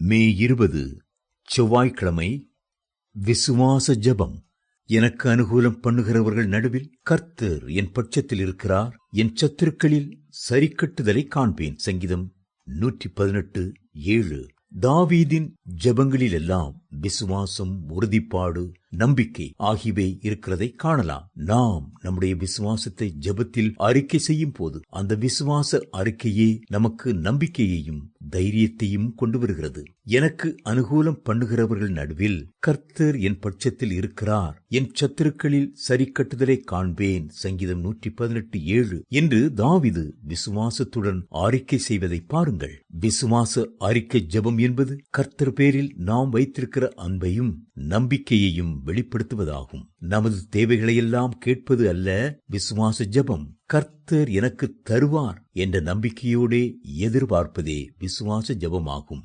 மே 20 செவ்வாய்க்கிழமை. விசுவாச ஜெபம். எனக்கு அனுகூலம் பண்ணுகிறவர்கள் நடுவில் கர்த்தர் என் பட்சத்தில் இருக்கிறார். என் சத்துருக்களில் சரிக்கட்டுதலை காண்பேன். சங்கீதம் 118:7. தாவீதின் ஜெபங்களிலெல்லாம் விசுவாசம், உறுதிப்பாடு, நம்பிக்கை ஆகியவை இருக்கிறதை காணலாம். நாம் நம்முடைய விசுவாசத்தை ஜெபத்தில் அறிக்கை செய்யும் போது அந்த விசுவாச அறிக்கையே நமக்கு நம்பிக்கையையும் தைரியத்தையும் கொண்டு வருகிறது. எனக்கு அனுகூலம் பண்ணுகிறவர்கள் நடுவில் கர்த்தர் என் பட்சத்தில் இருக்கிறார். என் சத்துருக்களில் சரிக்கட்டுதலை காண்பேன். சங்கீதம் 118:7 என்று தாவீது விசுவாசத்துடன் அறிக்கை செய்வதை பாருங்கள். விசுவாச அறிக்கை ஜெபம் என்பது கர்த்தர் பேரில் நாம் வைத்திருக்கிற அன்பையும் நம்பிக்கையையும் வெளிப்படுத்துவதாகும். நமது தேவைகளையெல்லாம் கேட்பது அல்ல விசுவாச ஜெபம். கர்த்தர் எனக்கு தருவார் என்ற நம்பிக்கையோடே எதிர்பார்ப்பதே விசுவாச ஜெபமாகும்.